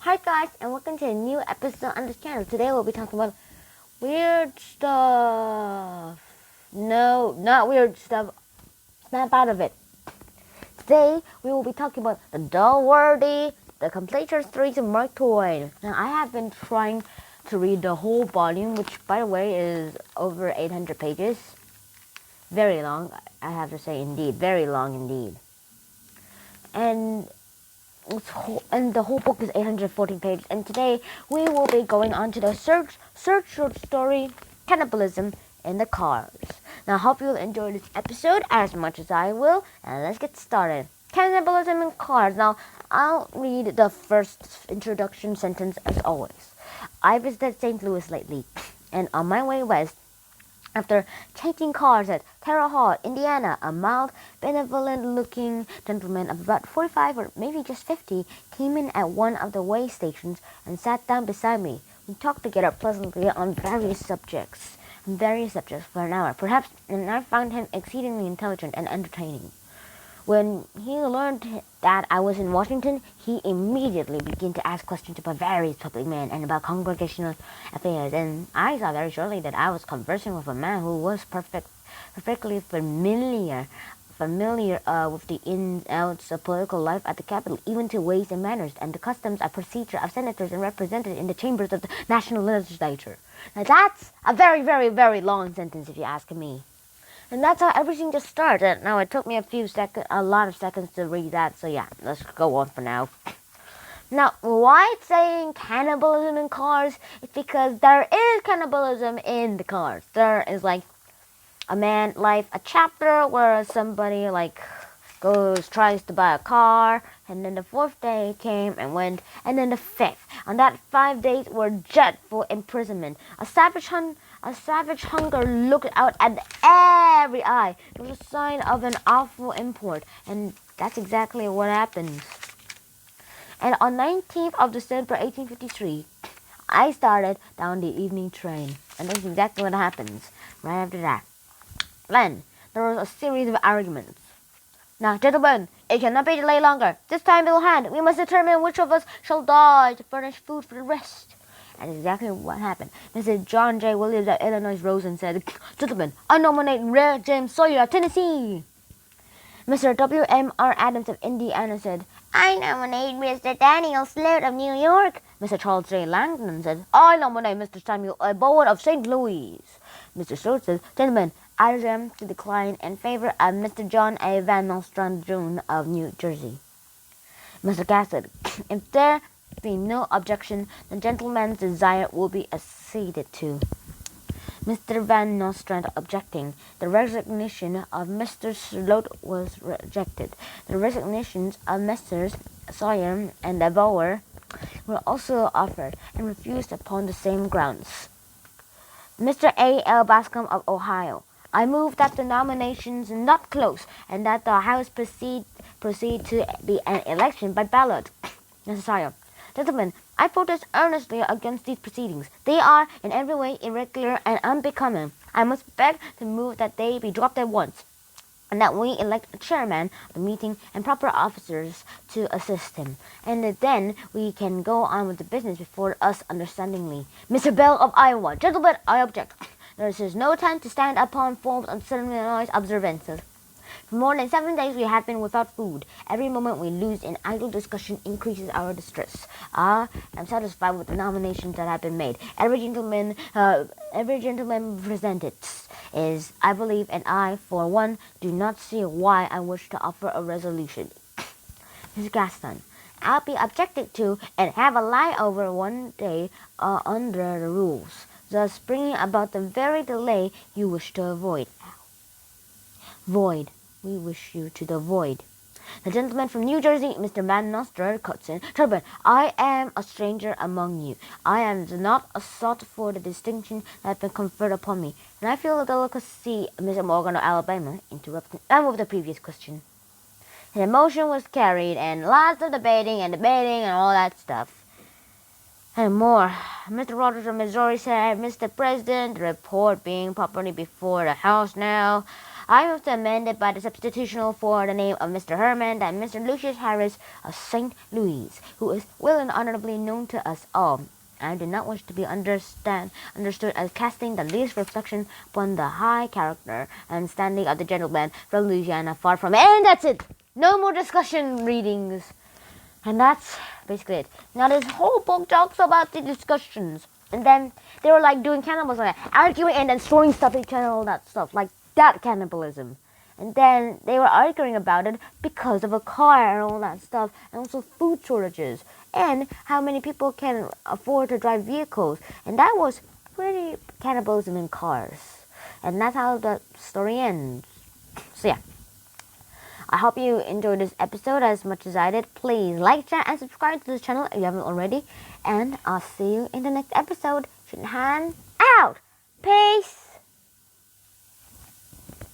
Hi guys, and welcome to a new episode on this channel. Today we'll be talking about weird stuff. No, not weird stuff. Snap out of it. Today we will be talking about the dull-worthy, the complete short stories of Mark Twain. Now I have been trying to read the whole volume, which by the way is over 800 pages. Very long, I have to say, indeed, very long indeed. And the whole book is 814 pages. And today we will be going on to the search short story, Cannibalism in the Cars. Now I hope you'll enjoy this episode as much as I will, and let's get started. Cannibalism in Cars. Now I'll read the first introduction sentence as always. I visited St. Louis lately, and on my way west, after changing cars at Terre Haute, Indiana, a mild, benevolent-looking gentleman of about 45 or maybe just 50 came in at one of the way stations and sat down beside me. We talked together pleasantly on various subjects for an hour, perhaps, and I found him exceedingly intelligent and entertaining. When he learned that I was in Washington, he immediately began to ask questions about various public men and about congregational affairs, and I saw very shortly that I was conversing with a man who was perfectly familiar with the ins and outs of political life at the Capitol, even to ways and manners and the customs and procedure of senators and representatives in the chambers of the national legislature. Now that's a very, very, very long sentence if you ask me. And that's how everything just started. Now, it took me a lot of seconds to read that. So yeah, let's go on for now. Now, why it's saying cannibalism in cars? It's because there is cannibalism in the cars. There is like a chapter where somebody tries to buy a car, and then the fourth day came and went, and then the fifth. On that 5 days were dreadful imprisonment. A savage hunger looked out at every eye. It was a sign of an awful import, and that's exactly what happened. And on 19th of December 1853, I started down the evening train, and that's exactly what happens right after that. Then there was a series of arguments. Now, gentlemen, it cannot be delayed longer. This time will hand. We must determine which of us shall die to furnish food for the rest. And exactly what happened. Mr. John J. Williams of Illinois rose and said, "Gentlemen, I nominate Rear James Sawyer of Tennessee." Mr. W. M. R. Adams of Indiana said, "I nominate Mr. Daniel Sloat of New York." Mr. Charles J. Langdon said, "I nominate Mr. Samuel A. Bowen of St. Louis." Mr. Sloat said, "Gentlemen, I am to decline in favor of Mr. John A. Van Nostrand Jr. of New Jersey." Mr. Cass said, "If there be no objection, the gentleman's desire will be acceded to." Mr. Van Nostrand objecting, the resignation of Mr. Sloat was rejected. The resignations of Messrs. Sawyer and Bower were also offered and refused upon the same grounds. Mr. A. L. Bascom of Ohio, I move that the nominations not close and that the House proceed to be an election by ballot. Mr. Sawyer, gentlemen, I protest earnestly against these proceedings. They are in every way irregular and unbecoming. I must beg to move that they be dropped at once, and that we elect a chairman of the meeting and proper officers to assist him, and then we can go on with the business before us understandingly. Mr. Bell of Iowa, gentlemen, I object. There is no time to stand upon forms of ceremonious observances. For more than 7 days we have been without food. Every moment we lose in idle discussion increases our distress. I am satisfied with the nominations that have been made. Every gentleman presented is, I believe, and I, for one, do not see why I wish to offer a resolution. Mr. Gaston, I'll be objected to and have a lie over one day under the rules, thus bringing about the very delay you wish to avoid. Void. We wish you to the void. The gentleman from New Jersey, Mr. Van Nostrand, cuts in. Gentlemen, I am a stranger among you. I am not sought for the distinction that has been conferred upon me, and I feel the delicacy of Mr. Morgan of Alabama interrupting and with the previous question. The motion was carried, and lots of debating and all that stuff. And more. Mr. Rogers of Missouri said, "Mr. President, the report being properly before the House now, I move to amend it by the substitutional for the name of Mr. Herman that Mr. Lucius Harris of St. Louis, who is well and honorably known to us all. I do not wish to be understood as casting the least reflection upon the high character and standing of the gentleman from Louisiana, far from it. And that's it. No more discussion readings. And that's basically it. Now this whole book talks about the discussions. And then they were like doing cannibalism, like arguing and then throwing stuff at each other and all that stuff. Like that cannibalism. And then they were arguing about it because of a car and all that stuff. And also food shortages. And how many people can afford to drive vehicles. And that was pretty cannibalism in cars. And that's how the story ends. So yeah. I hope you enjoyed this episode as much as I did. Please like, share, and subscribe to this channel if you haven't already. And I'll see you in the next episode. Shinhan out. Peace.